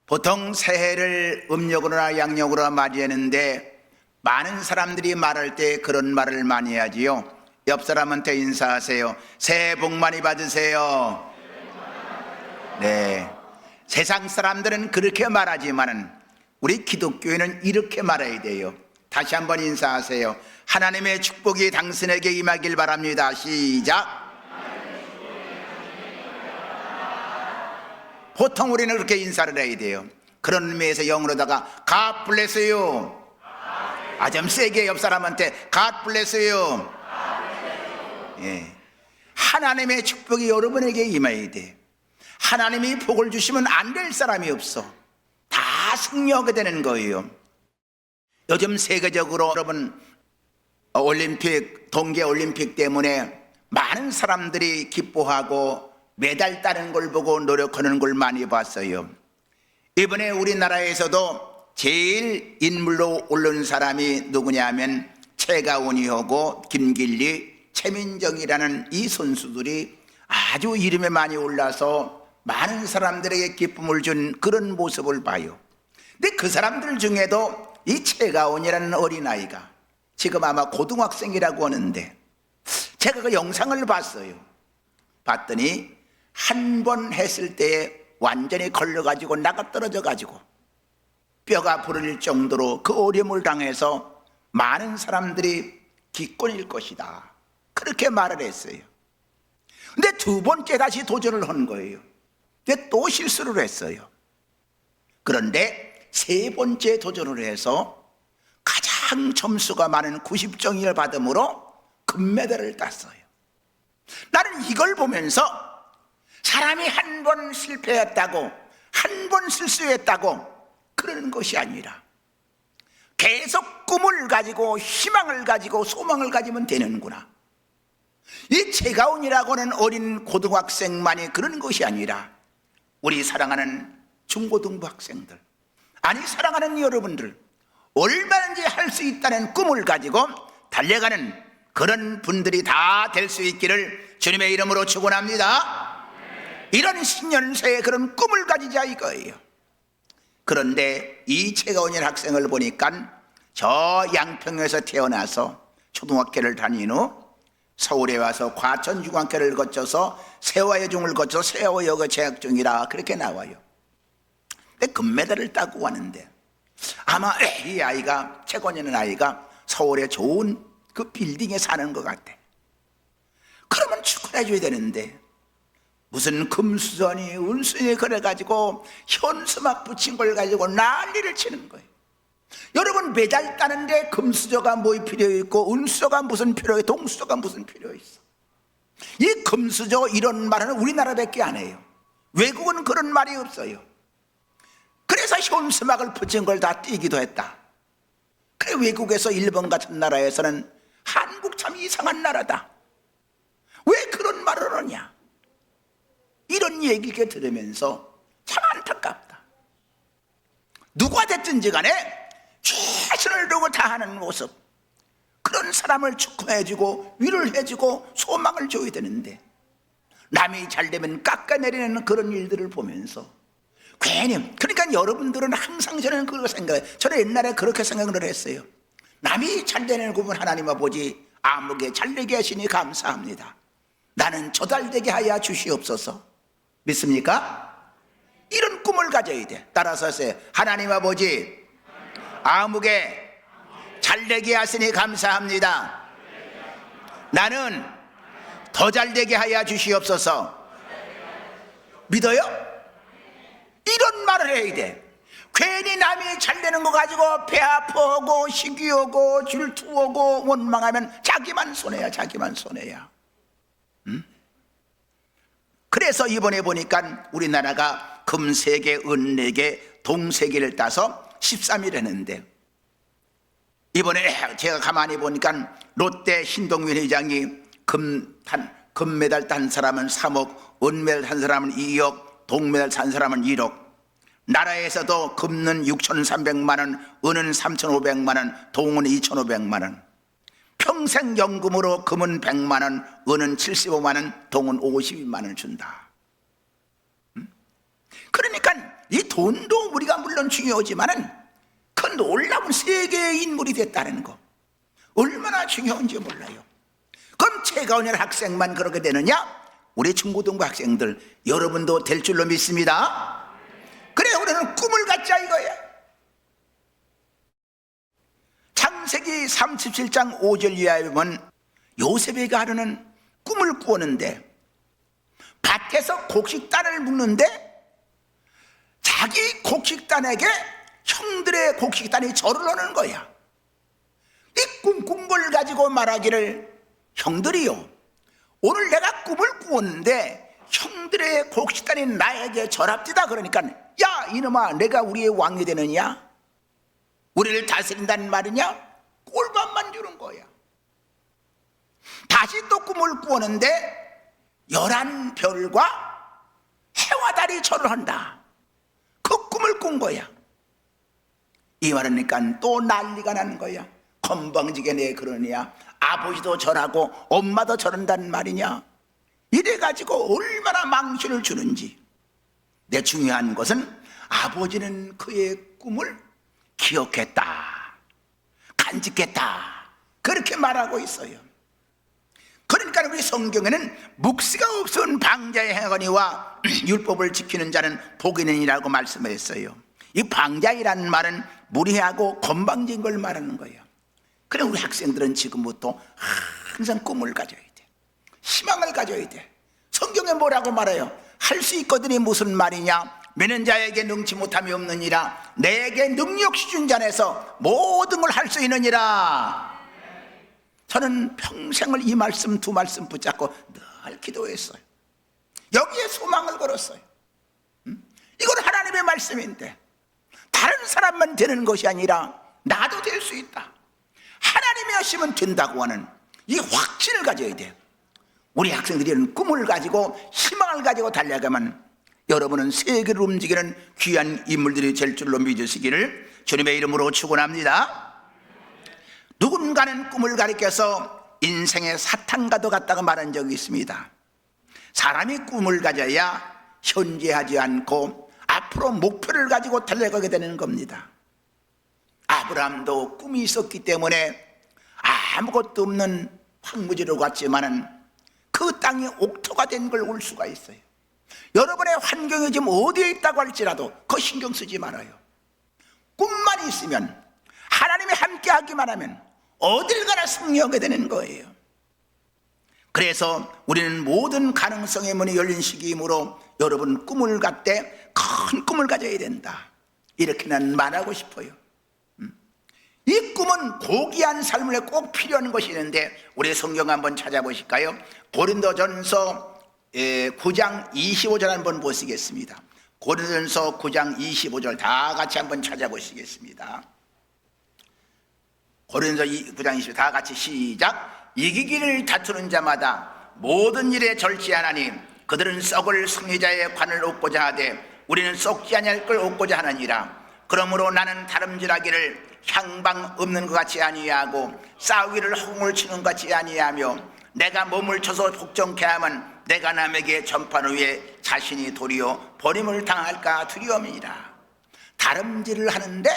보통 새해를 음력으로나 양력으로 맞이하는데 많은 사람들이 말할 때 그런 말을 많이 하지요. 옆 사람한테 인사하세요. 새해 복 많이 받으세요. 네, 세상 사람들은 그렇게 말하지만은 우리 기독교인은 이렇게 말해야 돼요. 다시 한번 인사하세요. 하나님의 축복이 당신에게 임하길 바랍니다. 시작. 보통 우리는 그렇게 인사를 해야 돼요. 그런 의미에서 영어로다가 God bless you. 좀 세게 옆 사람한테 God bless you. 예. 하나님의 축복이 여러분에게 임해야 돼. 하나님이 복을 주시면 안 될 사람이 없어. 다 승리하게 되는 거예요. 요즘 세계적으로 여러분 올림픽, 동계올림픽 때문에 많은 사람들이 기뻐하고 메달 따는 걸 보고 노력하는 걸 많이 봤어요. 이번에 우리나라에서도 제일 인물로 오른 사람이 누구냐면 최가온이하고 김길리, 최민정이라는 이 선수들이 아주 이름에 많이 올라서 많은 사람들에게 기쁨을 준 그런 모습을 봐요. 근데 그 사람들 중에도 이 최가온이라는 어린아이가 지금 아마 고등학생이라고 하는데 제가 그 영상을 봤어요. 봤더니 한 번 했을 때에 완전히 걸려가지고 나가 떨어져가지고 뼈가 부러질 정도로 그 어려움을 당해서 많은 사람들이 기권일 것이다, 그렇게 말을 했어요. 근데 두 번째 다시 도전을 한 거예요. 근데 또 실수를 했어요. 그런데 세 번째 도전을 해서 가장 점수가 많은 90점을 받음으로 금메달을 땄어요. 나는 이걸 보면서 사람이 한 번 실패했다고, 한 번 실수했다고 그러는 것이 아니라 계속 꿈을 가지고 희망을 가지고 소망을 가지면 되는구나. 이 최가온이라고 하는 어린 고등학생만이 그런 것이 아니라 우리 사랑하는 중고등부 학생들, 아니 사랑하는 여러분들, 얼마든지 할 수 있다는 꿈을 가지고 달려가는 그런 분들이 다 될 수 있기를 주님의 이름으로 축원합니다. 이런 신년새에 그런 꿈을 가지자 이거예요. 그런데 이 최가온이라는 학생을 보니까 저 양평에서 태어나서 초등학교를 다닌 후 서울에 와서 과천중학교를 거쳐서 세화여중을 거쳐서 세화여고 재학 중이라 그렇게 나와요. 근데 금메달을 따고 왔는데 아마 이 아이가, 최가온이라는 아이가 서울에 좋은 그 빌딩에 사는 것 같아. 그러면 축하해 줘야 되는데 무슨 금수저니 은수니 그래가지고 현수막 붙인 걸 가지고 난리를 치는 거예요. 여러분, 메달 따는데 금수저가 뭐 필요 있고 은수저가 무슨 필요해, 동수저가 무슨 필요 있어. 이 금수저 이런 말은 우리나라밖에 안 해요. 외국은 그런 말이 없어요. 그래서 현수막을 붙인 걸 다 띄기도 했다. 그래, 외국에서 일본 같은 나라에서는 한국 참 이상한 나라다, 왜 그런 말을 하냐, 이런 얘기를 들으면서 참 안타깝다. 누가 됐든지 간에 최선을 두고 다하는 모습, 그런 사람을 축하해주고 위로를 해주고 소망을 줘야 되는데 남이 잘되면 깎아내리는 그런 일들을 보면서 괜히, 그러니까 여러분들은 항상 저는 그걸 생각해요. 저는 옛날에 그렇게 생각을 했어요. 남이 잘되는 구분 하나님 아버지 아무게 잘되게 하시니 감사합니다. 나는 저잘되게 하여 주시옵소서. 믿습니까? 이런 꿈을 가져야 돼. 따라서 하세요. 하나님 아버지 아무게 잘되게 하시니 감사합니다. 나는 더 잘되게 하여 주시옵소서. 믿어요? 이런 말을 해야 돼. 괜히 남이 잘되는 거 가지고 배 아파하고 시기하고 질투하고 원망하면 자기만 손해야, 자기만 손해야. 그래서 이번에 보니까 우리나라가 금 3개, 은 4개, 동 3개를 따서 13일 했는데, 이번에 제가 가만히 보니까 롯데 신동민 회장이 금메달 딴 사람은 3억, 은메달 딴 사람은 2억, 동메달 딴 사람은 1억. 나라에서도 금은 6,300만 원, 은은 3,500만 원, 동은 2,500만 원. 평생 연금으로 금은 100만 원, 은은 75만 원, 동은 52만 원을 준다. 그러니까 이 돈도 우리가 물론 중요하지만은 그 놀라운 세계의 인물이 됐다는 거 얼마나 중요한지 몰라요. 그럼 최가원이라는 학생만 그렇게 되느냐? 우리 중고등부 학생들 여러분도 될 줄로 믿습니다. 그래, 우리는 꿈을 갖자 이거야. 창세기 37장 5절 이하에 보면 요셉에게 하루는 꿈을 꾸었는데 밭에서 곡식단을 묶는데 자기 곡식단에게 형들의 곡식단이 절을 하는 거야. 이 꿈꾼 걸 가지고 말하기를, 형들이요, 오늘 내가 꿈을 꾸었는데 형들의 곡식단이 나에게 절합디다. 그러니까 야 이놈아, 내가 우리의 왕이 되느냐, 우리를 다스린다는 말이냐, 꼴밥만 주는 거야. 다시 또 꿈을 꾸었는데 11별과 해와 달이 절을 한다. 그 꿈을 꾼 거야. 이 말하니까 또 난리가 나는 거야. 건방지게 내 그러냐, 아버지도 절하고 엄마도 절한다는 말이냐, 이래가지고 얼마나 망신을 주는지. 내 중요한 것은 아버지는 그의 꿈을 기억했다, 간직했다, 그렇게 말하고 있어요. 그러니까 우리 성경에는 묵시가 없은 방자의 행하거니와 율법을 지키는 자는 복이 있느니라고 말씀을 했어요. 이 방자이라는 말은 무례하고 건방진 걸 말하는 거예요. 그래, 우리 학생들은 지금부터 항상 꿈을 가져야 돼, 희망을 가져야 돼. 성경에 뭐라고 말해요? 할 수 있거든이 무슨 말이냐? 믿는 자에게 능치 못함이 없느니라. 내게 능력 주신 자에서 모든 걸 할 수 있느니라. 저는 평생을 이 말씀 두 말씀 붙잡고 늘 기도했어요. 여기에 소망을 걸었어요. 이건 하나님의 말씀인데 다른 사람만 되는 것이 아니라 나도 될 수 있다, 하나님이 하시면 된다고 하는 이 확신을 가져야 돼요. 우리 학생들이 꿈을 가지고 희망을 가지고 달려가면 여러분은 세계를 움직이는 귀한 인물들이 될 줄로 믿으시기를 주님의 이름으로 축원합니다. 누군가는 꿈을 가리켜서 인생의 사탕과도 같다고 말한 적이 있습니다. 사람이 꿈을 가져야 현재하지 않고 앞으로 목표를 가지고 달려가게 되는 겁니다. 아브라함도 꿈이 있었기 때문에 아무것도 없는 황무지로 갔지만은 그 땅이 옥토가 된 걸 올 수가 있어요. 여러분의 환경이 지금 어디에 있다고 할지라도 그거 신경 쓰지 말아요. 꿈만 있으면, 하나님이 함께 하기만 하면 어딜 가나 승리하게 되는 거예요. 그래서 우리는 모든 가능성의 문이 열린 시기이므로 여러분 꿈을 갖되 큰 꿈을 가져야 된다, 이렇게 난 말하고 싶어요. 이 꿈은 고귀한 삶을 위해 꼭 필요한 것이 있는데 우리 성경 한번 찾아보실까요? 고린도전서 9장 25절 한번 보시겠습니다. 고린도전서 9장 25절 다 같이 한번 찾아보시겠습니다. 고린도서 9장 25절 다 같이 시작. 이기기를 다투는 자마다 모든 일에 절제하나니 그들은 썩을 승리자의 관을 얻고자 하되 우리는 썩지 아니할 걸 얻고자 하느니라. 그러므로 나는 다름질하기를 향방 없는 것 같이 아니하고 싸우기를 허공을 치는 것 같이 아니하며 내가 몸을 쳐서 복종케 하면 내가 남에게 전파를 위해 자신이 도리어 버림을 당할까 두려움이니라. 다름질을 하는데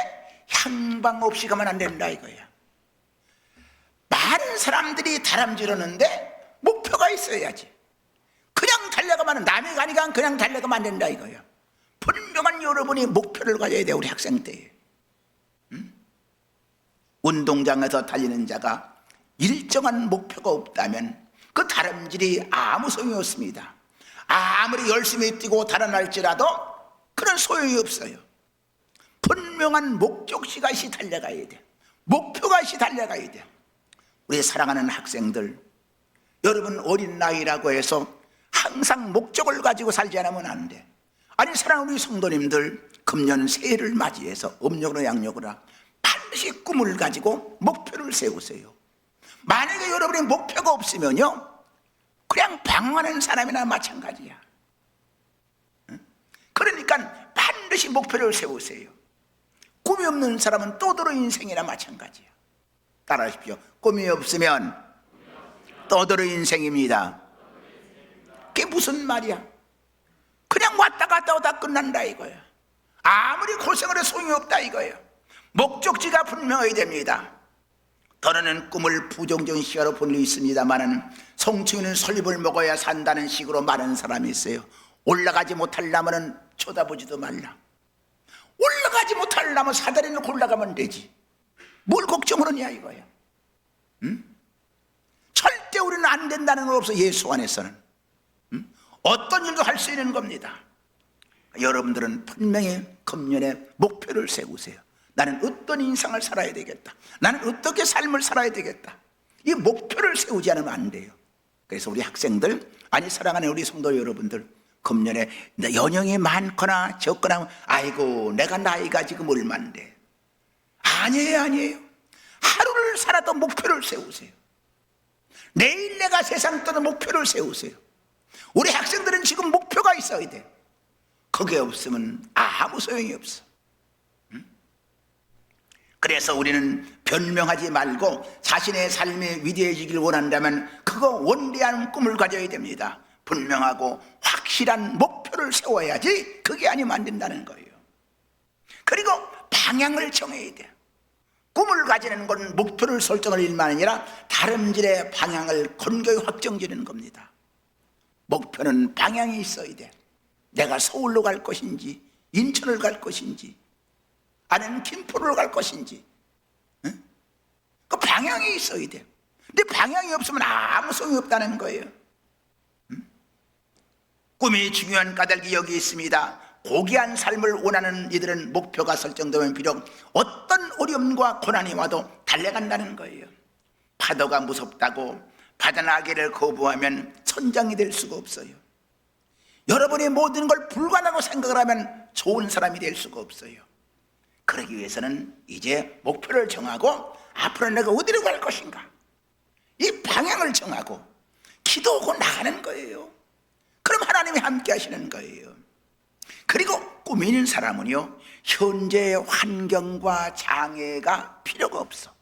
향방 없이 가면 안 된다 이거야. 많은 사람들이 다름질하는데 목표가 있어야지. 그냥 달려가면, 남이 가니까 그냥 달려가면 안 된다 이거야. 분명한 여러분이 목표를 가져야 돼. 우리 학생 때에 운동장에서 달리는 자가 일정한 목표가 없다면 그 다름질이 아무 소용이 없습니다. 아무리 열심히 뛰고 달아날지라도 그런 소용이 없어요. 분명한 목적지가 있이 달려가야 돼. 목표가 있이 달려가야 돼. 우리 사랑하는 학생들, 여러분 어린 나이라고 해서 항상 목적을 가지고 살지 않으면 안 돼. 아니, 사랑하는 우리 성도님들, 금년 새해를 맞이해서 음력으로 양력으로 반드시 꿈을 가지고 목표를 세우세요. 만약에 여러분이 목표가 없으면요, 그냥 방황하는 사람이나 마찬가지야. 그러니까 반드시 목표를 세우세요. 꿈이 없는 사람은 떠돌이 인생이나 마찬가지야. 따라하십시오. 꿈이 없으면 떠돌이 인생입니다. 그게 무슨 말이야? 그냥 왔다 갔다 오다 끝난다 이거야. 아무리 고생을 해도 소용이 없다 이거예요. 목적지가 분명해야 됩니다. 더러는 꿈을 부정적인 시각으로 볼 수 있습니다만은 성층이는 설립을 먹어야 산다는 식으로 많은 사람이 있어요. 올라가지 못하려면 쳐다보지도 말라. 올라가지 못하려면 사다리 놓고 올라가면 되지. 뭘 걱정을 하냐 이거야. 절대 우리는 안 된다는 건 없어. 예수 안에서는 어떤 일도 할 수 있는 겁니다. 여러분들은 분명히 금년에 목표를 세우세요. 나는 어떤 인생을 살아야 되겠다. 나는 어떻게 삶을 살아야 되겠다. 이 목표를 세우지 않으면 안 돼요. 그래서 우리 학생들, 아니 사랑하는 우리 성도 여러분들, 금년에 연령이 많거나 적거나 아이고 내가 나이가 지금 얼마인데. 아니에요. 하루를 살아도 목표를 세우세요. 내일 내가 세상 떠는 목표를 세우세요. 우리 학생들은 지금 목표가 있어야 돼. 그게 없으면 아무 소용이 없어. 그래서 우리는 변명하지 말고 자신의 삶이 위대해지길 원한다면 그거 원대한 꿈을 가져야 됩니다. 분명하고 확실한 목표를 세워야지 그게 아니면 안 된다는 거예요. 그리고 방향을 정해야 돼. 꿈을 가지는 건 목표를 설정할 일만 아니라 다름질의 방향을 건강히 확정지는 겁니다. 목표는 방향이 있어야 돼. 내가 서울로 갈 것인지 인천을 갈 것인지 아니면 김포를 갈 것인지, 응? 그 방향이 있어야 돼. 근데 방향이 없으면 아무 소용이 없다는 거예요. 응? 꿈이 중요한 까닭이 여기 있습니다. 고귀한 삶을 원하는 이들은 목표가 설정되면 비록 어떤 어려움과 고난이 와도 달려간다는 거예요. 파도가 무섭다고 바다나기를 거부하면 선장이 될 수가 없어요. 여러분이 모든 걸 불가능하다고 생각을 하면 좋은 사람이 될 수가 없어요. 그러기 위해서는 이제 목표를 정하고 앞으로 내가 어디로 갈 것인가, 이 방향을 정하고 기도하고 나가는 거예요. 그럼 하나님이 함께 하시는 거예요. 그리고 꿈이 있는 사람은요, 현재의 환경과 장애가 필요가 없어.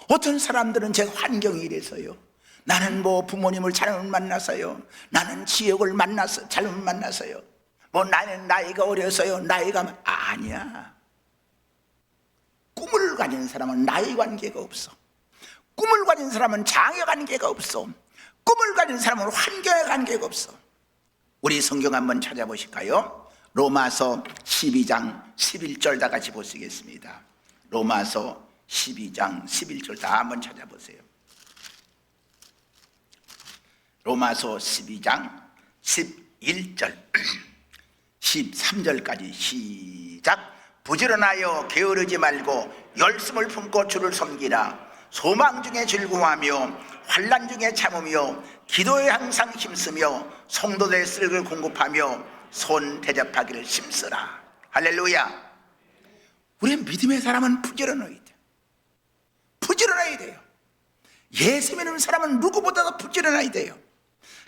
어떤 사람들은 제가 환경이 이래서요, 나는 뭐 부모님을 잘못 만나서요, 나는 지역을 만나서 잘못 만나서요, 뭐 나는 나이가 어려서요, 나이가 아니야. 꿈을 가진 사람은 나이 관계가 없어. 꿈을 가진 사람은 장애 관계가 없어. 꿈을 가진 사람은 환경의 관계가 없어. 우리 성경 한번 찾아보실까요? 로마서 12장 11절 다 같이 보시겠습니다. 로마서 12장 11절 다 한번 찾아보세요. 로마서 12장 11절 13절까지 시작. 부지런하여 게으르지 말고 열심을 품고 주를 섬기라. 소망 중에 즐거워하며 환난 중에 참으며 기도에 항상 힘쓰며 성도들의 쓸을 공급하며 손 대접하기를 힘쓰라. 할렐루야. 우리 믿음의 사람은 부지런해야 돼. 부지런해야 돼요. 예수 믿는 사람은 누구보다도 부지런해야 돼요.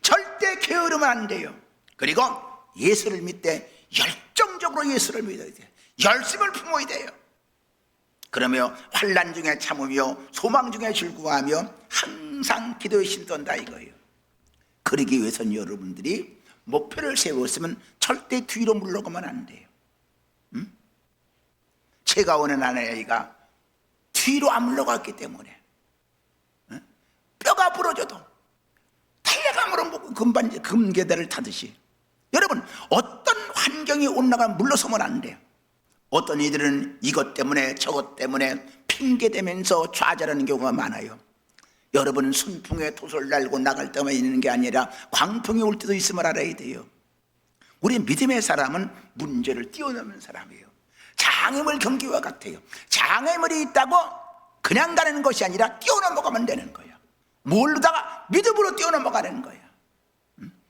절대 게으르면 안 돼요. 그리고 예수를 믿되 열정적으로 예수를 믿어야 돼요. 열심을 품어야 돼요. 그러며 환난 중에 참으며 소망 중에 즐거워하며 항상 기도에 힘쓴다 이거예요. 그러기 위해서는 여러분들이 목표를 세웠으면 절대 뒤로 물러가면 안 돼요. 제가 오는 아내가 뒤로 안 물러갔기 때문에 뼈가 부러져도 달려감으로 금계대를 타듯이, 여러분 어떤 환경이 온나가면 물러서면 안 돼요. 어떤 이들은 이것 때문에 저것 때문에 핑계대면서 좌절하는 경우가 많아요. 여러분은 순풍에 돛을 달고 나갈 때만 있는 게 아니라 광풍이 올 때도 있음을 알아야 돼요. 우리 믿음의 사람은 문제를 뛰어넘는 사람이에요. 장애물 경기와 같아요. 장애물이 있다고 그냥 가는 것이 아니라 뛰어넘어가면 되는 거예요. 모르다가 믿음으로 뛰어넘어가는 거예요.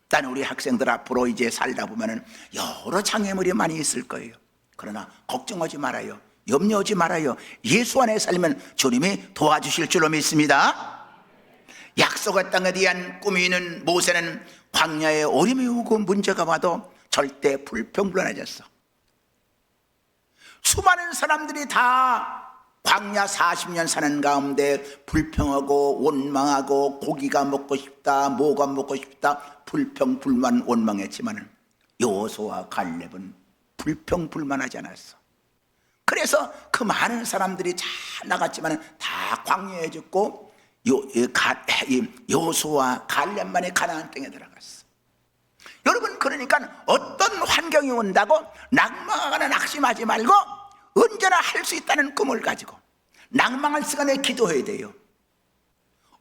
나는 우리 학생들 앞으로 이제 살다 보면은 여러 장애물이 많이 있을 거예요. 그러나 걱정하지 말아요. 염려하지 말아요. 예수 안에 살면 주님이 도와주실 줄로 믿습니다. 약속의 땅에 대한 꿈이 있는 모세는 광야에 어려움이 오고 문제가 와도 절대 불평불안해졌어. 수많은 사람들이 다 광야 40년 사는 가운데 불평하고 원망하고 고기가 먹고 싶다, 뭐가 먹고 싶다, 불평, 불만, 원망했지만 여호수아와 갈렙은 불평불만하지 않았어. 그래서 그 많은 사람들이 다 나갔지만 다 광야에 죽고 여호수아와 갈렙만이 가나안 땅에 들어갔어. 여러분, 그러니까 어떤 환경이 온다고 낙망하거나 낙심하지 말고 언제나 할 수 있다는 꿈을 가지고 낙망할 시간에 기도해야 돼요.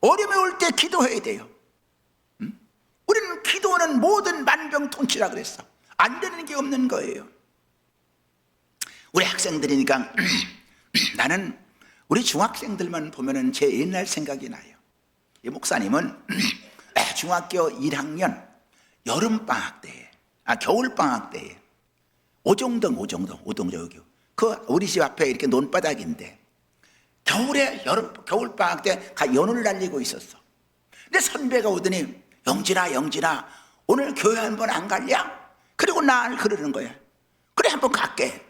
어려움이 올 때 기도해야 돼요. 우리는 기도는 모든 만병통치라 그랬어. 안 되는 게 없는 거예요. 우리 학생들이니까 나는 우리 중학생들만 보면은 제 옛날 생각이 나요. 이 목사님은 중학교 1학년 여름방학 때에, 겨울방학 때에 오정동 여기 그 우리 집 앞에 이렇게 논바닥인데 겨울에 겨울방학 때 연을 날리고 있었어. 근데 선배가 오더니 영진아 오늘 교회 한번 안 갈냐? 그리고 날 그러는 거야. 그래, 한번 갈게.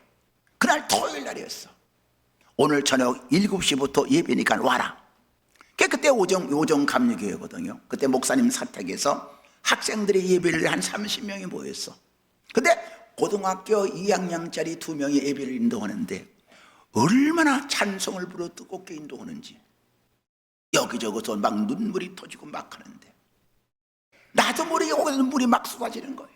그날 토요일 날이었어. 오늘 저녁 7시부터 예배니까 와라. 그때 오정 감리교회거든요. 그때 목사님 사택에서 학생들이 예배를 한 30명이 모였어. 근데 고등학교 2학년짜리 2명이 예배를 인도하는데 얼마나 찬송을 부르 뜨겁게 인도하는지 여기저기서 막 눈물이 터지고 막 하는데 나도 모르게 거기서 눈물이 막 쏟아지는 거예요.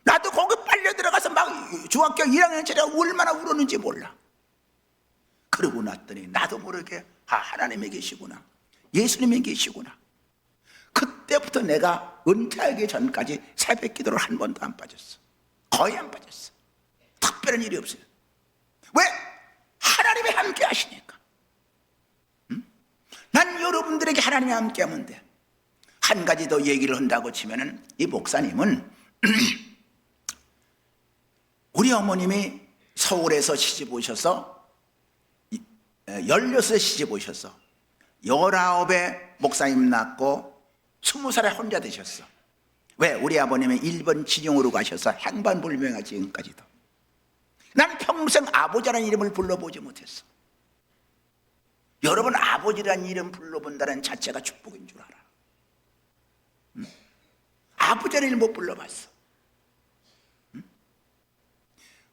나도 거기 빨려 들어가서 막 중학교 1학년짜리가 얼마나 울었는지 몰라. 그러고 났더니 나도 모르게 하나님이 계시구나, 예수님이 계시구나. 그때부터 내가 은퇴하기 전까지 새벽 기도를 한 번도 안 빠졌어. 거의 안 빠졌어. 특별한 일이 없어요. 왜? 하나님이 함께 하시니까. 난 여러분들에게 하나님이 함께 하면 돼. 한 가지 더 얘기를 한다고 치면은 이 목사님은 우리 어머님이 서울에서 시집 오셔서 16에 시집 오셔서 19에 목사님 낳고 20살에 혼자 되셨어. 왜? 우리 아버님이 일본 진영으로 가셔서 행방불명하 지금까지도. 난 평생 아버지라는 이름을 불러보지 못했어. 여러분, 아버지라는 이름 불러본다는 자체가 축복인 줄 알아. 아버지라는 이름 못 불러봤어.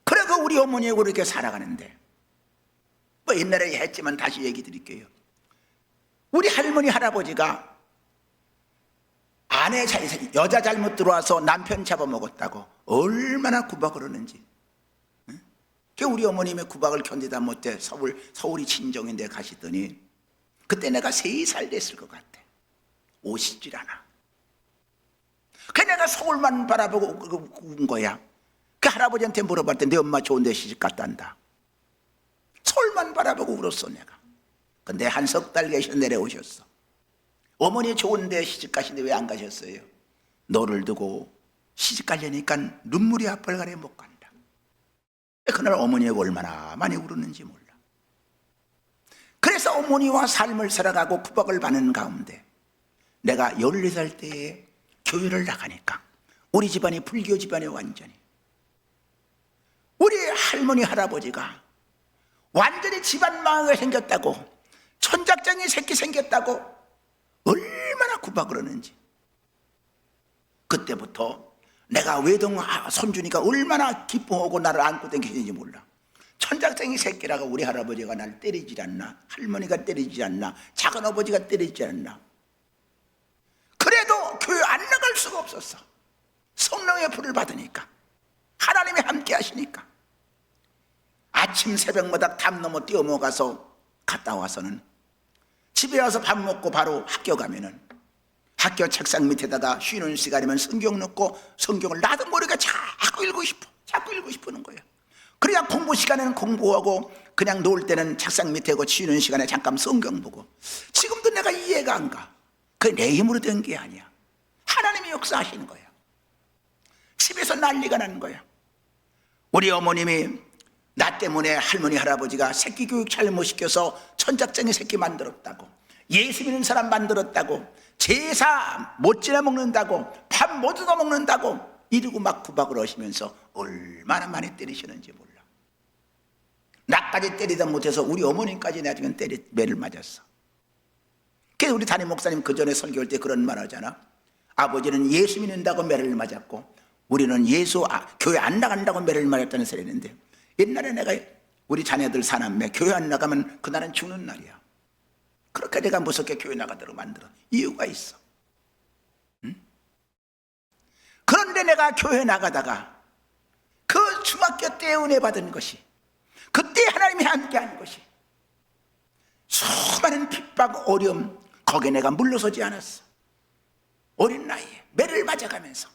그래서 우리 어머니하고 이렇게 살아가는데 뭐 옛날에 했지만 다시 얘기 드릴게요. 우리 할머니 할아버지가 여자 잘못 들어와서 남편 잡아먹었다고 얼마나 구박을 하는지. 우리 어머님의 구박을 견디다 못해 서울이 친정인데 가시더니 그때 내가 3살 됐을 것 같아. 오시질 않아. 내가 서울만 바라보고 운 거야. 그 할아버지한테 물어봤더니 내 엄마 좋은 데 시집 갔다 한다. 서울만 바라보고 울었어 내가. 근데 한 석 달 계셔 내려오셨어. 어머니 좋은 데 시집 가시는데 왜 안 가셨어요? 너를 두고 시집 가려니까 눈물이 앞을 가려 못 간다. 그날 어머니가 얼마나 많이 울었는지 몰라. 그래서 어머니와 삶을 살아가고 구박을 받는 가운데 내가 14살 때에 교회를 나가니까 우리 집안이 불교 집안이 완전히, 우리 할머니 할아버지가 완전히 집안 망하게 생겼다고, 천작쟁이 새끼 생겼다고 얼마나 구박을 하는지. 그때부터 내가 외동 손주니까 얼마나 기뻐하고 나를 안고 댕기는지 몰라. 천작쟁이 새끼라고 우리 할아버지가 날 때리지 않나, 할머니가 때리지 않나, 작은아버지가 때리지 않나. 그래도 교회 안 나갈 수가 없었어. 성령의 불을 받으니까, 하나님이 함께 하시니까. 아침 새벽마다 담 넘어 뛰어먹어서 갔다 와서는 집에 와서 밥 먹고 바로 학교 가면은 학교 책상 밑에다가 쉬는 시간이면 성경 넣고 성경을 나도 모르게 자꾸 읽고 싶는 거예요. 그러니까 공부 시간에는 공부하고 그냥 놀 때는 책상 밑에 고 쉬는 시간에 잠깐 성경 보고. 지금도 내가 이해가 안 가. 그게 내 힘으로 된 게 아니야. 하나님이 역사하시는 거야. 집에서 난리가 나는 거야. 우리 어머님이 나 때문에 할머니 할아버지가 새끼 교육 잘못 시켜서 천작쟁이 새끼 만들었다고, 예수 믿는 사람 만들었다고, 제사 못 지내 먹는다고, 밥 못 얻어 먹는다고 이러고 막 구박을 하시면서 얼마나 많이 때리시는지 몰라. 나까지 때리다 못해서 우리 어머님까지 나중에 매를 맞았어. 그래서 우리 담임 목사님 그 전에 설교할 때 그런 말 하잖아. 아버지는 예수 믿는다고 매를 맞았고 우리는 교회 안 나간다고 매를 맞았다는 소리 했는데, 옛날에 내가 우리 자녀들 사남매 교회 안 나가면 그날은 죽는 날이야. 그렇게 내가 무섭게 교회 나가도록 만들어. 이유가 있어. 응? 그런데 내가 교회 나가다가 그 중학교 때 은혜 받은 것이, 그때 하나님이 함께한 것이, 수많은 핍박, 어려움, 거기에 내가 물러서지 않았어. 어린 나이에 매를 맞아가면서.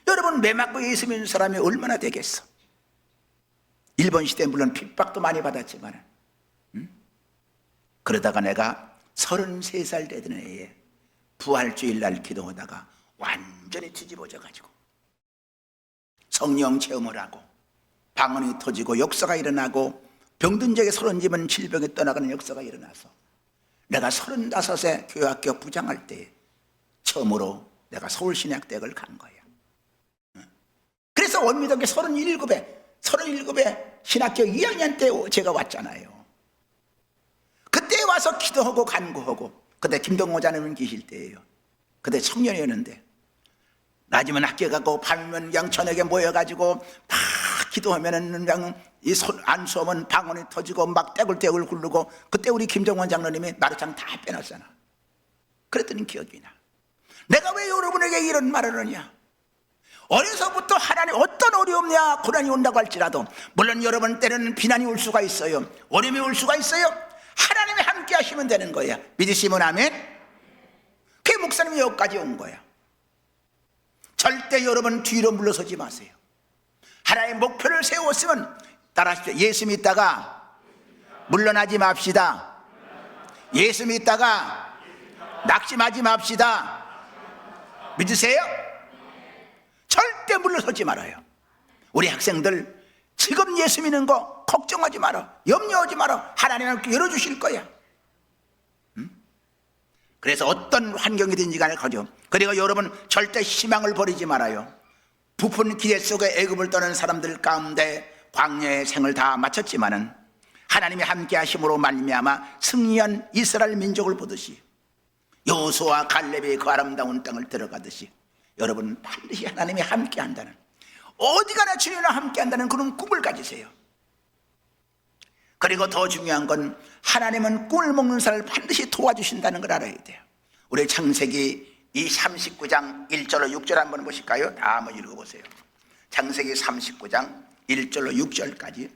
여러분, 매 맞고 예수 믿는 사람이 얼마나 되겠어? 일본 시대에 물론 핍박도 많이 받았지만, 그러다가 내가 33살 되던 해에 부활주일 날 기도하다가 완전히 뒤집어져 가지고 성령 체험을 하고 방언이 터지고 역사가 일어나고 병든 적에 30은 질병이 떠나가는 역사가 일어나서 내가 35세 교회학교 부장할 때 처음으로 내가 서울신학대학을 간 거야. 그래서 원미덕에 37에 신학교 2학년 때 제가 왔잖아요. 그때 와서 기도하고 간구하고, 그때 김동호 자님은 계실 때예요. 그때 청년이었는데 낮이면 학교 가고 밤이면 그냥 저녁에 모여가지고 막 기도하면은 그냥 이 손 안 쏘면 방언이 터지고 막 떼굴떼굴 굴르고, 그때 우리 김정원 장로님이 나루창 다 빼놨잖아. 그랬더니 기억이 나. 내가 왜 여러분에게 이런 말을 하냐? 어려서부터 하나님 어떤 어려움이야 고난이 온다고 할지라도, 물론 여러분 때는 비난이 올 수가 있어요. 어려움이 올 수가 있어요. 하나님이 함께 하시면 되는 거야. 믿으시면 아멘. 그 목사님이 여기까지 온 거야. 절대 여러분 뒤로 물러서지 마세요. 하나의 목표를 세웠으면 따라하십시오. 예수 믿다가 물러나지 맙시다. 예수 믿다가 낙심하지 맙시다. 믿으세요? 절대 물러서지 말아요. 우리 학생들 지금 예수 믿는 거 걱정하지 마라. 염려하지 마라. 하나님은 열어주실 거야. 그래서 어떤 환경이든지 간에 가죠. 그리고 여러분 절대 희망을 버리지 말아요. 부푼 기대 속에 애굽을 떠는 사람들 가운데 광야의 생을 다 마쳤지만은 하나님이 함께 하심으로 말미암아 승리한 이스라엘 민족을 보듯이, 여호수아와 갈렙이 그 아름다운 땅을 들어가듯이 여러분 반드시 하나님이 함께 한다는, 어디 가나 주님과 함께 한다는 그런 꿈을 가지세요. 그리고 더 중요한 건 하나님은 꿈을 먹는 사람을 반드시 도와주신다는 걸 알아야 돼요. 우리 창세기 이 39장 1절로 6절 한번 보실까요? 다 한번 읽어보세요. 창세기 39장 1절로 6절까지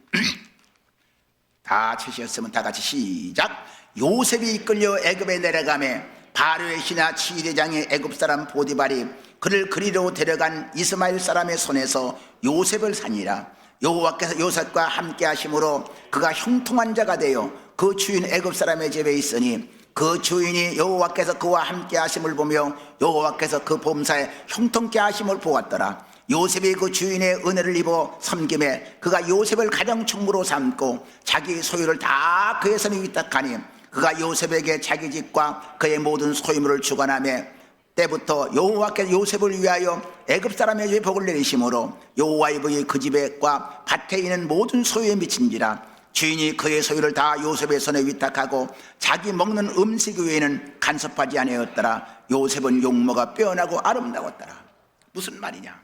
다 찾으셨으면 다 같이 시작. 요셉이 이끌려 애굽에 내려가매 바로의 신하 지휘대장의 애굽 사람 보디발이 그를 그리로 데려간 이스마엘 사람의 손에서 요셉을 사니라. 여호와께서 요셉과 함께 하심으로 그가 형통한 자가 되어 그 주인 애굽 사람의 집에 있으니, 그 주인이 여호와께서 그와 함께 하심을 보며 여호와께서 그 범사에 형통케 하심을 보았더라. 요셉이 그 주인의 은혜를 입어 섬김에 그가 요셉을 가장 총무로 삼고 자기 소유를 다 그의 손에 위탁하니, 그가 요셉에게 자기 집과 그의 모든 소유물을 주관하며 때부터 여호와께서 요셉을 위하여 애굽 사람의 집에 복을 내리심으로 여호와의 복이 그 집에과 밭에 있는 모든 소유에 미친지라. 주인이 그의 소유를 다 요셉의 손에 위탁하고 자기 먹는 음식 외에는 간섭하지 아니하였더라. 요셉은 용모가 빼어나고 아름다웠더라. 무슨 말이냐?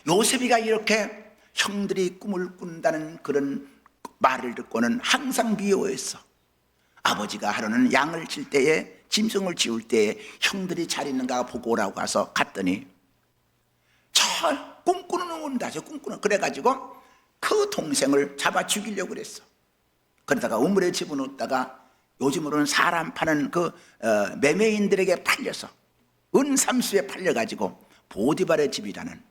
요셉이가 이렇게 형들이 꿈을 꾼다는 그런 말을 듣고는 항상 미워했어. 아버지가 하루는 양을 칠 때에, 짐승을 지울 때에 형들이 잘 있는가 보고 오라고 가서 갔더니 저 꿈꾸는 온다, 저 꿈꾸는. 그래가지고 그 동생을 잡아 죽이려고 그랬어. 그러다가 우물에 집어넣었다가 요즘으로는 사람 파는 그 매매인들에게 팔려서 은삼수에 팔려가지고 보디발의 집이라는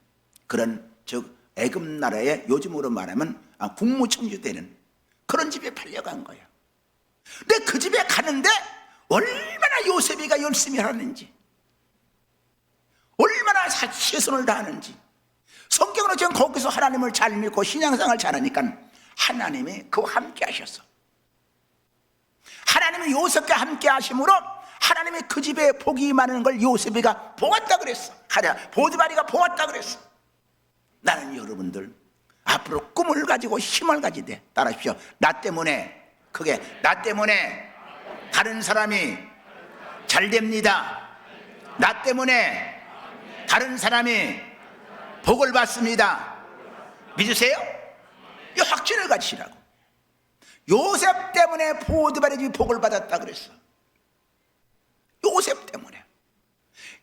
그런 즉 애굽 나라의 요즘으로 말하면 국무총리 되는 그런 집에 팔려간 거야. 근데 그 집에 가는데 얼마나 요셉이가 열심히 하는지, 얼마나 최선을 다하는지. 성경으로 지금 거기서 하나님을 잘 믿고 신앙생활을 잘하니까 하나님이 그와 함께 하셨어. 하나님이 요셉과 함께 하심으로 하나님이 그 집에 복이 임하는 걸 요셉이가 보았다 그랬어. 보디발이가 보았다 그랬어. 나는 여러분들 앞으로 꿈을 가지고 힘을 가지되 따라하십시오. 나 때문에, 그게 나 때문에 다른 사람이 잘 됩니다. 나 때문에 다른 사람이 복을 받습니다. 믿으세요? 이 확신을 가지시라고. 요셉 때문에 보디발의 집이 복을 받았다 그랬어. 요셉 때문에.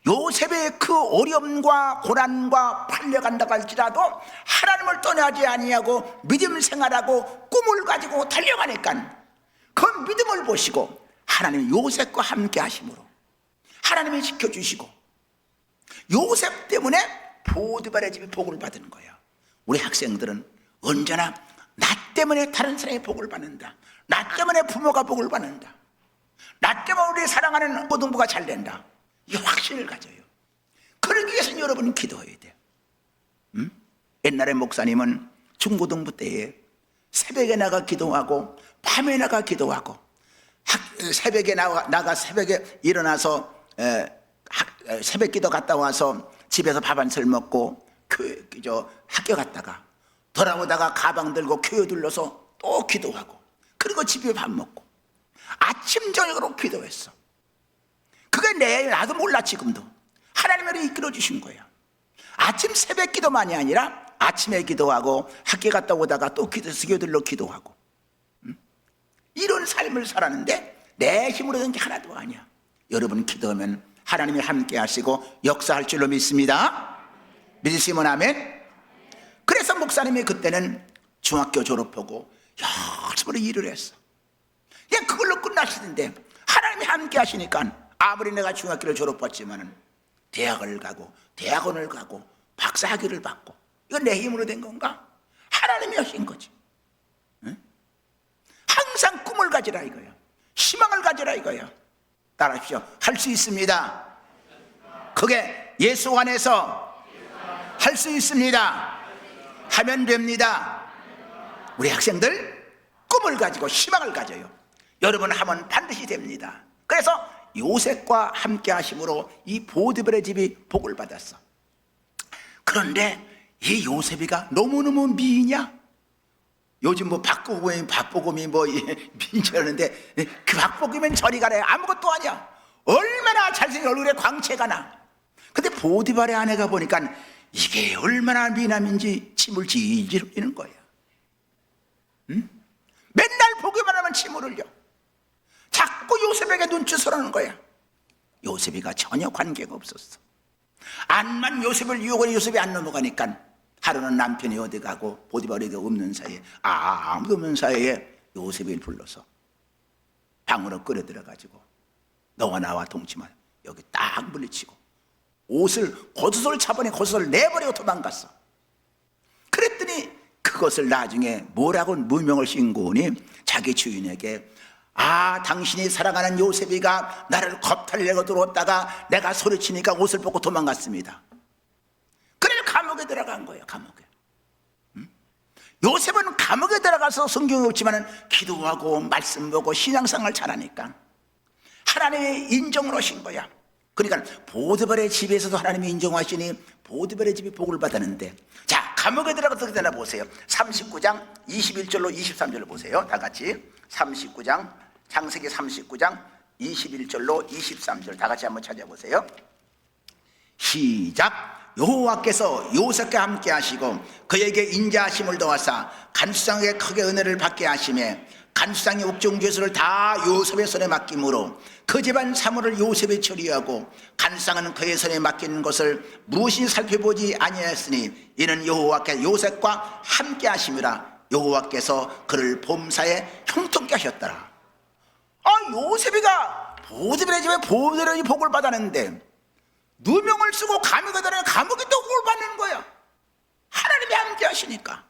요셉의 그 어려움과 고난과 팔려간다고 할지라도 하나님을 떠나지 아니하고 믿음 생활하고 꿈을 가지고 달려가니까 그 믿음을 보시고 하나님이 요셉과 함께 하심으로 하나님이 지켜주시고 요셉 때문에 보디발의 집이 복을 받은 거야. 우리 학생들은 언제나 나 때문에 다른 사람이 복을 받는다, 나 때문에 부모가 복을 받는다, 나 때문에 우리 사랑하는 고등부가 잘 된다, 이 확신을 가져요. 그러기 위해서는 여러분이 기도해야 돼요. 옛날에 목사님은 중고등부 때에 새벽에 나가 기도하고 밤에 나가 기도하고 새벽에 나가 새벽에 일어나서 새벽 기도 갔다 와서 집에서 밥 한 술 먹고 학교 갔다가 돌아오다가 가방 들고 교회 들러서 또 기도하고 그리고 집에 밥 먹고 아침 저녁으로 기도했어. 그게 나도 몰라. 지금도 하나님이 이끌어 주신 거야. 아침 새벽 기도만이 아니라 아침에 기도하고 학교 갔다 오다가 또 교회들로 기도하고 이런 삶을 살았는데 내 힘으로 된 게 하나도 아니야. 여러분 기도하면 하나님이 함께 하시고 역사할 줄로 믿습니다. 믿으시면 아멘. 그래서 목사님이 그때는 중학교 졸업하고 열심으로 일을 했어. 그냥 그걸로 끝나시는데 하나님이 함께 하시니까 아무리 내가 중학교를 졸업했지만은 대학을 가고 대학원을 가고 박사학위를 받고 이건 내 힘으로 된 건가? 하나님이 하신 거지. 응? 항상 꿈을 가지라 이거야. 희망을 가지라 이거야. 따라하십시오. 할 수 있습니다. 그게 예수 안에서 할 수 있습니다. 하면 됩니다. 우리 학생들 꿈을 가지고 희망을 가져요. 여러분 하면 반드시 됩니다. 그래서 요셉과 함께 하심으로 이 보디발의 집이 복을 받았어. 그런데 이 요셉이가 너무너무 미이냐? 요즘 뭐 박보검이 뭐 미인이라는데 그 박보검은 저리 가래. 아무것도 아니야. 얼마나 잘생긴 얼굴에 광채가 나. 근데 보디발의 아내가 보니까 이게 얼마나 미남인지 침을 질질 흘리는 거야. 응? 맨날 보기만 하면 침을 흘려. 자꾸 요셉에게 눈치서라는 거야. 요셉이가 전혀 관계가 없었어. 안만 요셉을 유혹을 요셉이 안 넘어가니까 하루는 남편이 어디 가고 보디발이 없는 사이에 아무도 없는 사이에 요셉을 불러서 방으로 끌어 들어가지고 너와 나와 동침한 여기 딱 물리치고 겉옷을 차보니 겉옷을 내버리고 도망갔어. 그랬더니 그것을 나중에 뭐라고 무명을 신고하니 자기 주인에게 당신이 사랑하는 요셉이가 나를 겁탈려고 들어왔다가 내가 소리치니까 옷을 벗고 도망갔습니다. 그래서 감옥에 들어간 거예요. 감옥에. 요셉은 감옥에 들어가서 성경이 없지만 기도하고 말씀 보고 신앙생활 잘하니까 하나님이 인정을 하신 거야. 그러니까 보디발의 집에서도 하나님이 인정하시니 보디발의 집이 복을 받았는데, 자 감옥에 들어가서 어떻게 되나 보세요. 39장 21절로 23절을 보세요. 다 같이 39장 창세기 39장 21절로 23절 다 같이 한번 찾아보세요. 시작. 여호와께서 요셉과 함께 하시고 그에게 인자하심을 더하사 간수장에게 크게 은혜를 받게 하시매 간수장의 옥중죄수를 다 요셉의 손에 맡김으로 그 집안 사물을 요셉이 처리하고 간수장은 그의 손에 맡기는 것을 무엇이 살펴보지 아니하였으니 이는 여호와께서 요셉과 함께 하심이라. 여호와께서 그를 범사에 형통케 하셨더라. 요셉이가 보디발의 집에 보디발의 복을 받았는데 누명을 쓰고 감옥에 들어가면 감옥에 또 복을 받는 거야. 하나님이 함께 하시니까.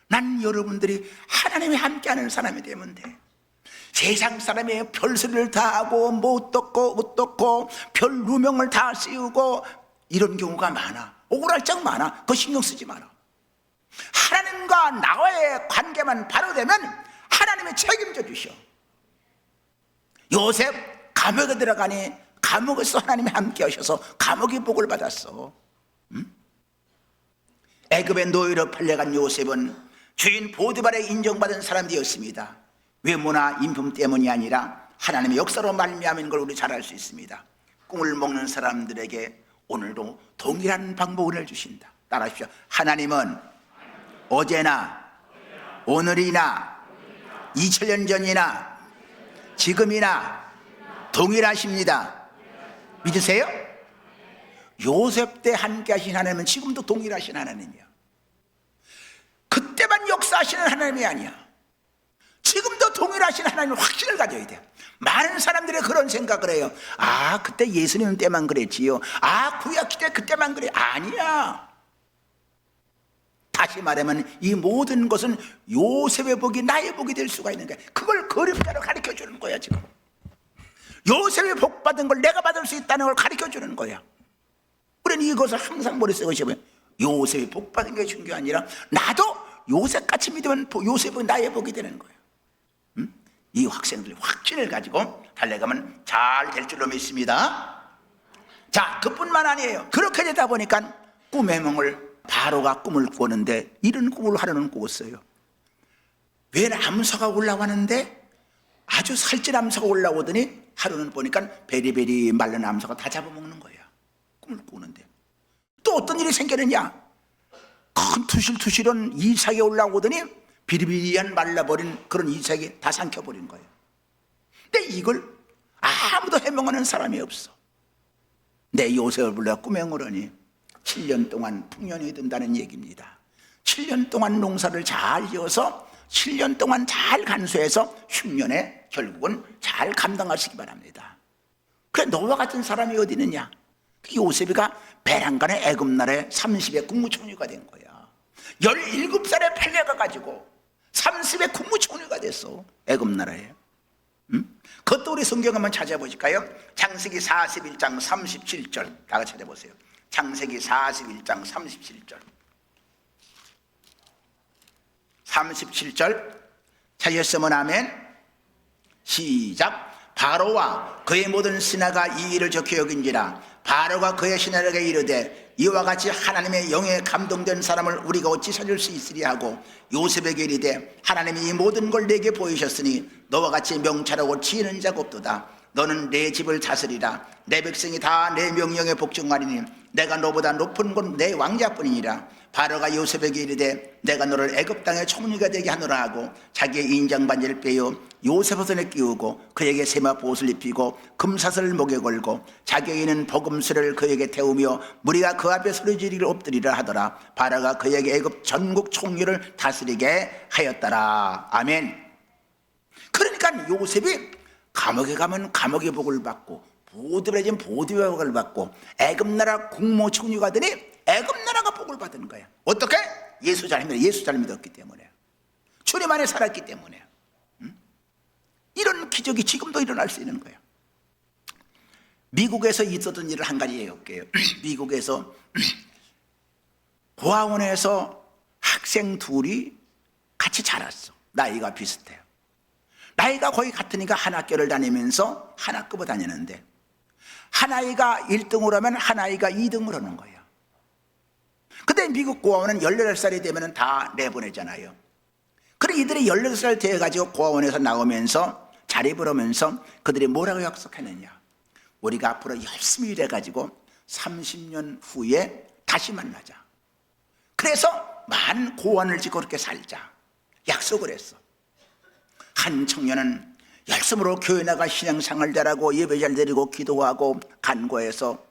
난 여러분들이 하나님이 함께하는 사람이 되면 돼. 세상 사람이 별소리를 다 하고 못 듣고 별 누명을 다 씌우고 이런 경우가 많아. 억울할 적 많아. 그거 신경 쓰지 마라. 하나님과 나와의 관계만 바로 되면 하나님이 책임져 주셔. 요셉 감옥에 들어가니 감옥에서 하나님이 함께 하셔서 감옥의 복을 받았어. 애굽의 노예로 팔려간 요셉은 주인 보디발에 인정받은 사람이 되었습니다. 외모나 인품 때문이 아니라 하나님의 역사로 말미암은 걸 우리 잘 알 수 있습니다. 꿀을 먹는 사람들에게 오늘도 동일한 방법을 주신다. 따라하십시오. 하나님은 어제나 오늘이나 2000년 전이나 지금이나 동일하십니다. 믿으세요? 요셉 때 함께 하신 하나님은 지금도 동일하신 하나님이야. 그때만 역사하시는 하나님이 아니야. 지금도 동일하신 하나님의 확신을 가져야 돼요. 많은 사람들이 그런 생각을 해요. 아, 그때 예수님 때만 그랬지요. 아, 구약 시대 그때만 그래. 아니야. 다시 말하면 이 모든 것은 요셉의 복이 나의 복이 될 수가 있는 거야. 그걸 그림자로 가르쳐 주는 거야. 지금 요셉의 복 받은 걸 내가 받을 수 있다는 걸 가르쳐 주는 거야. 우리는 이것을 항상 머릿속에 집어요. 요셉의 복 받은 게 중요한 게 아니라 나도 요셉같이 믿으면 요셉은 나의 복이 되는 거야. 이 확신을 가지고 달려가면 잘 될 줄로 믿습니다. 자, 그뿐만 아니에요. 그렇게 되다 보니까 꿈의梦을 바로가 꿈을 꾸었는데 이런 꿈을 하루는 꾸었어요. 웬 암소가 올라왔는데 아주 살찐 암소가 올라오더니 하루는 보니까 베리베리 말른 암소가 다 잡아먹는 거야. 꿈을 꾸는데 또 어떤 일이 생겼느냐, 큰 투실투실한 이삭이 올라오더니 비리비리한 말라버린 그런 이삭이 다 삼켜버린 거예요. 근데 이걸 아무도 해명하는 사람이 없어. 내 요셉을 불러 꿈에 오르니 7년 동안 풍년이 든다는 얘기입니다. 7년 동안 농사를 잘 지어서 7년 동안 잘 간수해서 흉년에 결국은 잘 감당하시기 바랍니다. 그래, 너와 같은 사람이 어디 있느냐? 요셉이가 베란간의 애굽나라의 30의 국무총리가 된 거야. 17살에 팔려가가지고 30의 국무총리가 됐어. 애굽나라에. 그것도 우리 성경 한번 찾아보실까요? 창세기 41장 37절 다 같이 찾아보세요. 창세기 41장 37절 37절 찾으셨으면 아멘. 시작. 바로와 그의 모든 신하가 이 일을 좋게 여긴지라. 바로가 그의 신하에게 이르되 이와 같이 하나님의 영에 감동된 사람을 우리가 어찌 찾을 수 있으리야 하고 요셉에게 이르되 하나님이 이 모든 걸 내게 보이셨으니 너와 같이 명철하고 지혜는 자가 없도다. 너는 내 집을 다스리라. 내 백성이 다 내 명령에 복종하리니 내가 너보다 높은 건 내 왕자뿐이니라. 바로가 요셉에게 이르되 내가 너를 애굽 땅의 총리가 되게 하노라 하고 자기의 인장 반지를 빼어 요셉 손에 끼우고 그에게 세마포 옷을 입히고 금사슬을 목에 걸고 자기에게 있는 버금수를 그에게 태우며 무리가 그 앞에 소리지르기를 엎드리라 하더라. 바로가 그에게 애굽 전국 총리를 다스리게 하였더라. 아멘. 그러니까 요셉이 감옥에 가면 감옥의 복을 받고 보디베라지면 보디베라의 복을 받고 애굽나라 국무총리가 되니 애굽나라가 복을 받은 거야. 어떻게? 예수 잘 믿었기 때문에, 주님 안에 살았기 때문에. 이런 기적이 지금도 일어날 수 있는 거야. 미국에서 있었던 일을 한 가지 얘기할게요. 미국에서 고아원에서 학생 둘이 같이 자랐어. 나이가 비슷해요. 나이가 거의 같으니까 한 학교를 다니면서 한 학급을 다니는데 한 아이가 1등을 하면 한 아이가 2등을 하는 거예요. 근데 미국 고아원은 18살이 되면 다 내보내잖아요. 그래 이들이 18살 돼가지고 고아원에서 나오면서 자립을 하면서 그들이 뭐라고 약속했느냐, 우리가 앞으로 열심히 일해가지고 30년 후에 다시 만나자. 그래서 많은 고아원을 짓고 그렇게 살자 약속을 했어. 한 청년은 열심으로 교회 나가 신앙생활 잘하고 예배 잘 드리고 기도하고 간구해서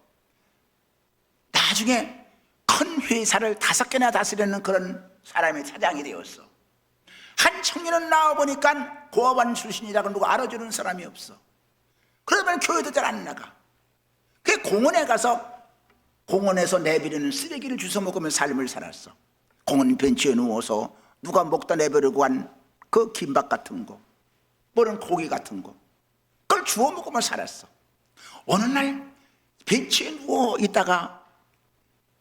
나중에 큰 회사를 5개나 다스리는 그런 사람의 사장이 되었어. 한 청년은 나와보니까 고아원 출신이라고 누가 알아주는 사람이 없어. 그러면 교회도 잘 안 나가. 그 공원에 가서 공원에서 내버리는 쓰레기를 주워 먹으며 삶을 살았어. 공원 벤치에 누워서 누가 먹다 내버리고 한 그 김밥 같은 거, 뭐는 고기 같은 거, 그걸 주워 먹으며 살았어. 어느 날 벤치에 누워 있다가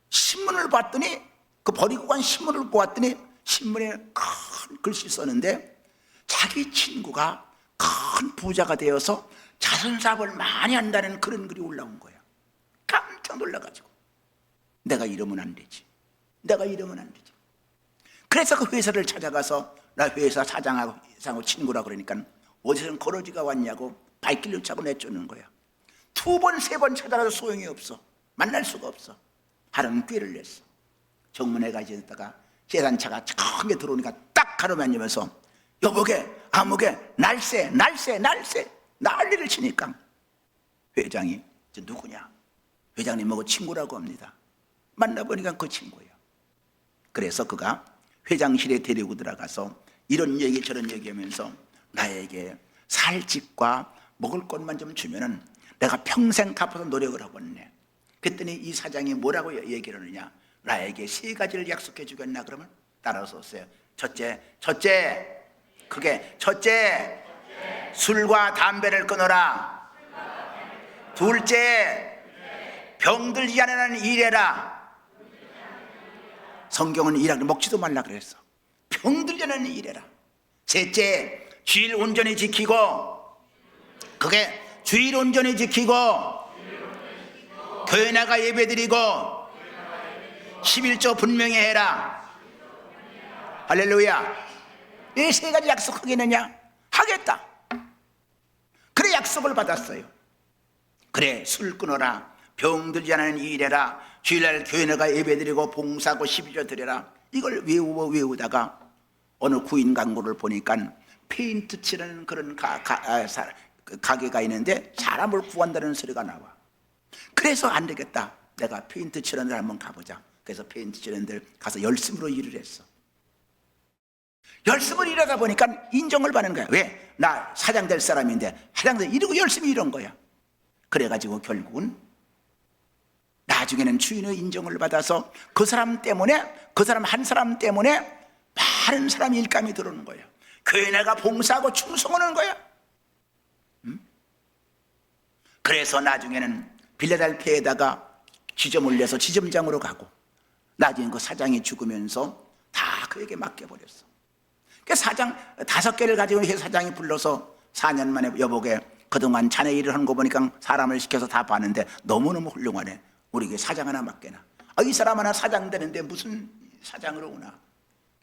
신문을 봤더니, 그 버리고 간 신문을 보았더니 신문에 큰 글씨 썼는데 자기 친구가 큰 부자가 되어서 자선사업을 많이 한다는 그런 글이 올라온 거야. 깜짝 놀라가지고 내가 이러면 안 되지, 내가 이러면 안 되지. 그래서 그 회사를 찾아가서 나 회사 사장하고 친구라 그러니까 어디서 거러지가 왔냐고 발길을 차고 내쫓는 거야. 2번, 3번 찾아가도 소용이 없어. 만날 수가 없어. 하루는 꾀를 냈어. 정문에 가 있다가 계단차가 처음에 들어오니까 딱 가로만지면서 여보게 아무게 날새 난리를 치니까 회장이 저 누구냐? 회장님하고 친구라고 합니다. 만나보니까 그 친구예요. 그래서 그가 회장실에 데리고 들어가서 이런 얘기 저런 얘기하면서 나에게 살 집과 먹을 것만 좀 주면은 내가 평생 갚아서 노력을 하겠네. 그랬더니 이 사장이 뭐라고 얘기를 하느냐? 나에게 3가지를 약속해 주겠나? 그러면 따라서 오세요. 첫째, 술과 담배를 끊어라. 둘째, 병들지 않는 일해라. 성경은 일하기 먹지도 말라 그랬어. 병들지 않는 일해라. 셋째, 주일 온전히 지키고, 그게 주일 온전히 지키고 교회 나가 예배드리고 11조 분명히 해라. 할렐루야. 이 3가지 약속하겠느냐? 하겠다. 그래 약속을 받았어요. 그래 술 끊어라, 병들지 않는 일해라, 주일날 교회 나가 예배드리고 봉사하고 12조 드려라. 이걸 외우다가 어느 구인 광고를 보니까 페인트 칠하는 그런 가게가 있는데 사람을 구한다는 소리가 나와. 그래서 안 되겠다, 내가 페인트 칠하는 데 한번 가보자. 그래서 페인트 칠하는 데 가서 열심으로 일을 했어. 열심을 일하다 보니까 인정을 받는 거야. 왜? 나 사장 될 사람인데 사장들 이러고 열심히 일한 거야. 그래가지고 결국은 나중에는 주인의 인정을 받아서 그 사람 때문에, 그 사람 한 사람 때문에 많은 사람이 일감이 들어오는 거예요. 교회 내가 봉사하고 충성하는 거야. 그래서 나중에는 빌라델피아에다가 지점을 내서 지점장으로 가고, 나중에 그 사장이 죽으면서 다 그에게 맡겨버렸어. 그 사장 5개를 가지고 사장이 불러서 4년 만에 여보게 그동안 자네 일을 하는 거 보니까 사람을 시켜서 다 봤는데 너무너무 훌륭하네. 우리에게 사장 하나 맡겨놔. 이 사람 하나 사장 되는데 무슨 사장으로 오나.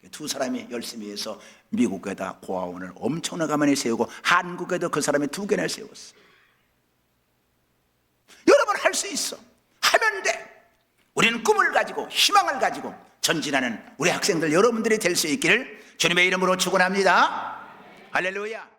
2 사람이 열심히 해서 미국에다 고아원을 엄청나게 많이 세우고 한국에도 그 사람이 2개나 세웠어. 여러분 할 수 있어. 하면 돼. 우리는 꿈을 가지고 희망을 가지고 전진하는 우리 학생들 여러분들이 될 수 있기를 주님의 이름으로 축원합니다. 할렐루야.